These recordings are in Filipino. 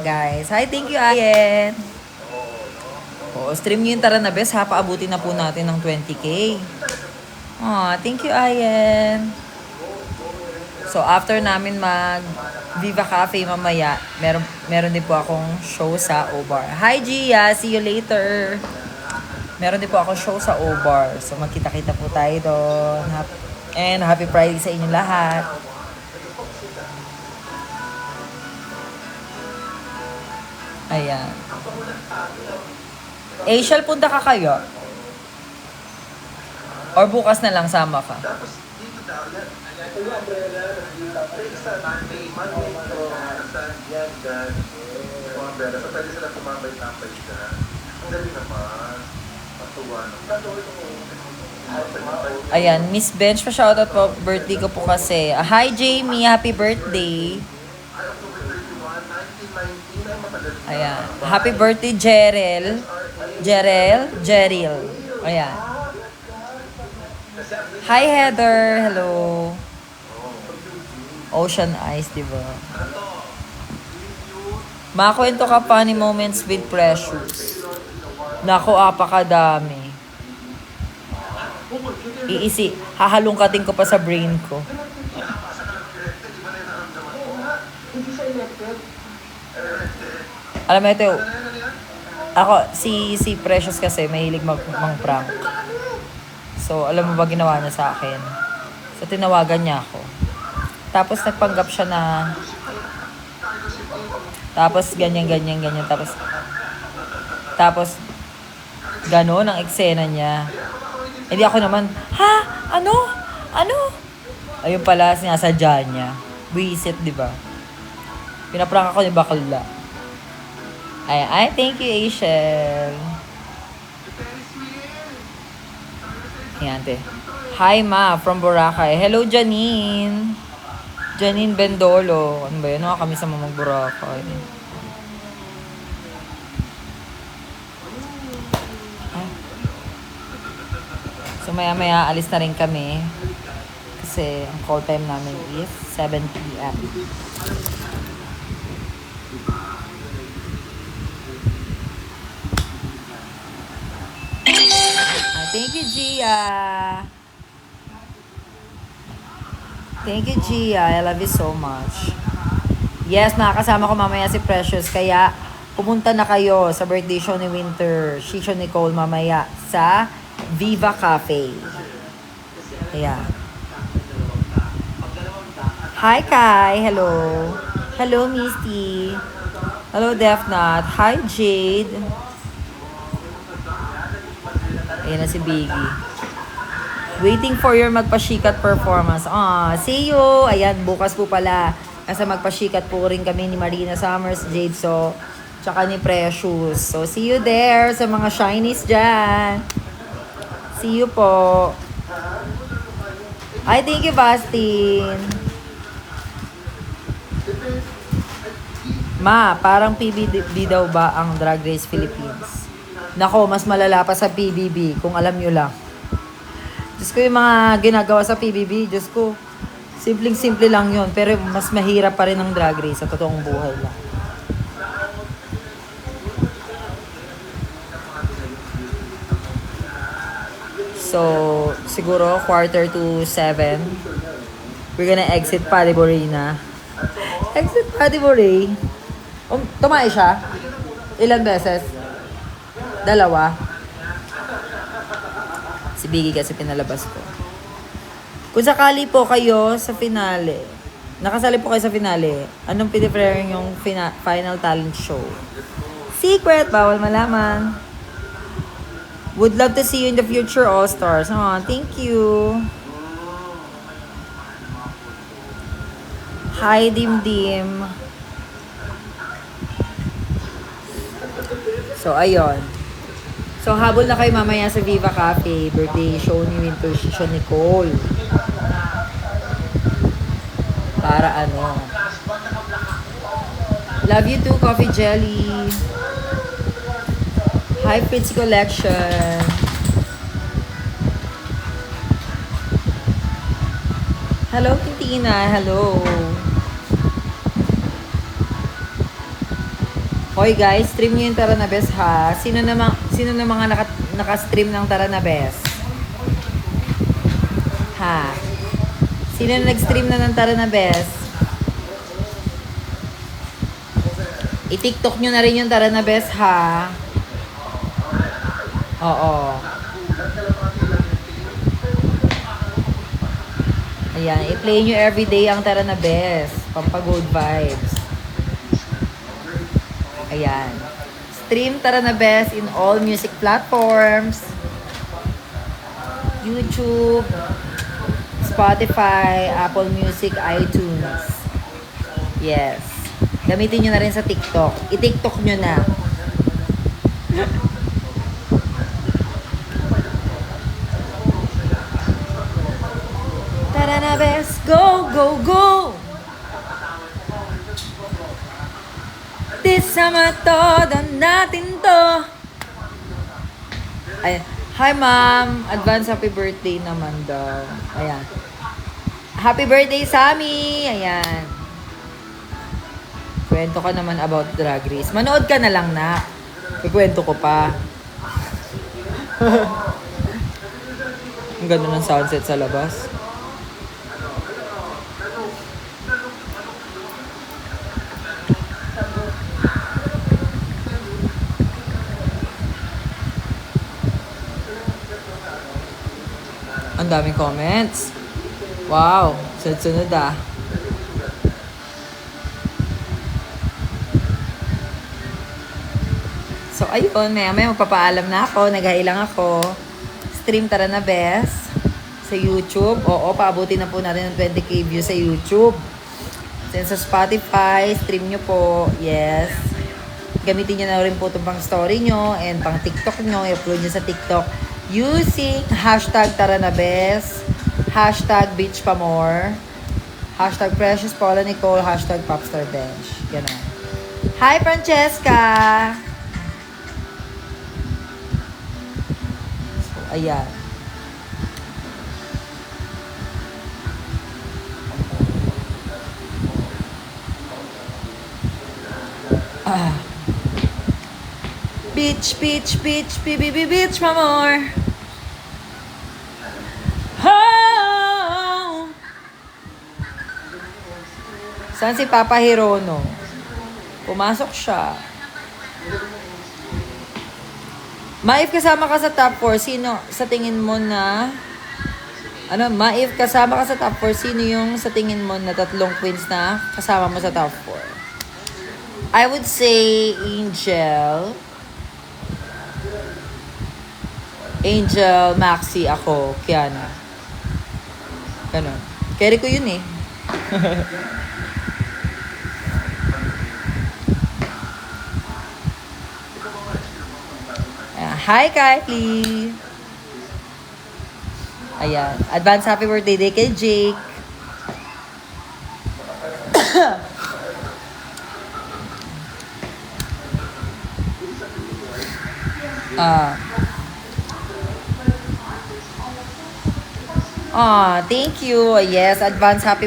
Guys, hi, thank you, Ayen. Oo, stream nyo yung Tara na Best, ha? Paabutin na po natin ng 20K. Thank you, Ayen. So, after namin mag Viva Cafe mamaya, meron din po akong show sa O-Bar. Hi, Gia! See you later! Meron din po akong show sa O-Bar. So, magkita-kita po tayo doon. And happy Friday sa inyo lahat. Ayan. Asial, punta ka kayo? Or bukas na lang sama ka? Ayan, Miss Bench, pa-shoutout po. Birthday ko po kasi. Hi, Jamie. Happy birthday. Ayan. Happy birthday, Jerel. Jeril. Ayan. Hi, Heather. Hello. Ocean Eyes, diba? Makakwento ka funny moments with Precious. Naku, apakadami. Hahalungkatin ko pa sa brain ko. Alam mo ito, ako, si Precious kasi, mahilig mang-prank. So, alam mo ba ginawa niya sa akin? So, tinawagan niya ako. Tapos, nagpanggap siya na, tapos, ganyan. Tapos, gano'n ang eksena niya. Hindi ako naman, ha? Ano? Ayun pala, sinasadya niya. Buisit, di ba? Pinaprank ako ni Bakla. Ay, thank you, Asiel. Ayan, te. Hi, Ma, from Boracay. Hello, Janine. Janine Bendolo. Ano ba yun? Kami sa Mamang Boracay. So, maya-maya, alis na rin kami. Kasi, ang call time namin is 7 p.m. Thank you, Gia. Thank you, Gia. I love you so much. Yes, nakakasama ko mamaya si Precious. Kaya, pumunta na kayo sa birthday show ni Winter, Shisho Nicole mamaya sa Viva Cafe. Ayan. Hi, Kai. Hello. Hello, Misty. Hello, Defnat. Hi, Jade. Ayan na si Biggie. Waiting for your magpasikat performance. See you. Ayan, bukas po pala. Kasi magpasikat po rin kami ni Marina Summers, Jade So, tsaka ni Precious. So, see you there sa mga shinies dyan. See you po. Ay, thank you, Bastin. Ma, parang PBB daw ba ang Drag Race Philippines? Nako, mas malala pa sa PBB, kung alam nyo lang. Diyos ko, yung mga ginagawa sa PBB, Diyos ko, simpleng-simple lang yun. Pero mas mahirap pa rin ang Drag Race sa totoong buhay lang. So, siguro, 6:45, we're gonna exit Paliboray na. Exit Paliboray. Tumae siya? Ilan beses? 2? Si Biggie kasi pinalabas ko. Kung sakali po kayo sa finale, nakasali po kayo sa finale, anong piniprefer yung final talent show? Secret, bawal malaman. Would love to see you in the future, All-Stars. Thank you. Hi, Dim. So, ayun. So, habol na kayo mamaya sa Viva Cafe. Birthday show ni Winter Shisho Nicole. Para ano. Love you too, Coffee Jelly. Hi, Fritzy Collection. Hello, Titina. Hello. Hoy guys, stream nyo yung Tara na Bes ha. Sino na mga naka-stream ng Tara na Bes? Ha? Sino na nag-stream na ng Tara na Bes? I-TikTok nyo na rin yung Tara na Bes ha. Oo. Ayan, i-play nyo everyday ang Tara na Bes. Pampagood vibes. Ayan. Stream Tara na Bes in all music platforms. YouTube, Spotify, Apple Music, iTunes. Yes. Gamitin nyo na rin sa TikTok. I-TikTok nyo na. Tara na Bes, go, go, go! Disama todo natin to. Ayan. Hi ma'am, advance happy birthday naman daw. Ayan. Happy birthday Sammy. Ayan. Kwento ka naman about Drag Race. Manood ka na lang na. Kukwento ko pa. Ang ganda ng sunset sa labas. Ang daming comments. Wow, sunod-sunod ah. So, ayun, maya magpapaalam na ako. Naghailang ako. Stream Tara na Bes sa YouTube. Oo, paabuti na po natin ng 20k views sa YouTube. Then sa Spotify, stream nyo po. Yes. Gamitin nyo na rin po itong pang story nyo and pang TikTok nyo. I-upload nyo sa TikTok using hashtag Tara na Bes, hashtag Beach Pa More, hashtag Precious Paula Nicole, hashtag Popstar Bench. Ganun. Hi, Francesca! So, ayan. Beach, beach, beach, beach, Pa More. Oh! Saan si Papa Hirono? Pumasok siya. Maif, kasama ka sa top 4. Sino sa tingin mo na... Maif, kasama ka sa top 4. Sino yung sa tingin mo na tatlong queens na kasama mo sa top 4? I would say Angel, Maxi, ako, Kiana. Ganon. Carry ko yun eh. Hi, Kylie! Ayan. Advance happy birthday day kay Jake. Thank you. Yes, advance happy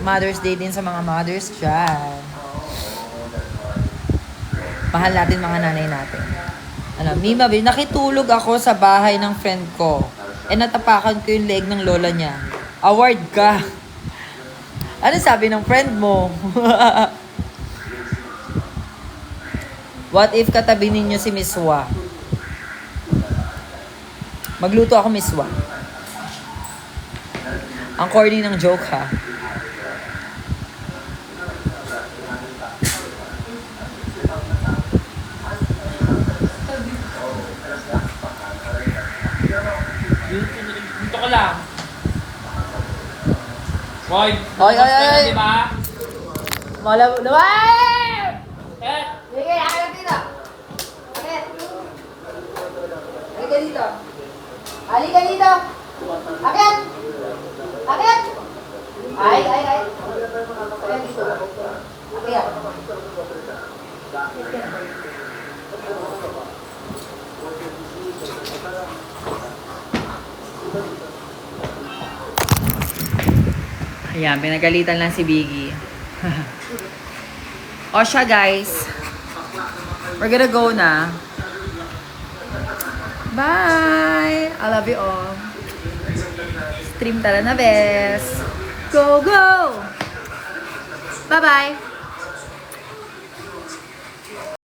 Mother's Day din sa mga mothers dyan. Mahal natin mga nanay natin. Mima, nakitulog ako sa bahay ng friend ko. Natapakan ko yung leg ng lola niya. Award ka. Ano sabi ng friend mo? What if katabi ninyo si Miss Wa? Magluto ako, Miss Wa. Ang corny ng joke, ha? Dito ka lang. Boy, Oy! di ba? Malabo na. Eh, Sige, akit dito. Akit. Halika dito. Halika dito. Akit. Akit. Ay. Akit dito. Akit. Ayan, pinagalitan lang si Biggie. O siya, guys. We're gonna go na. Bye! I love you all. Stream tara na, bes. Go, go! Bye-bye!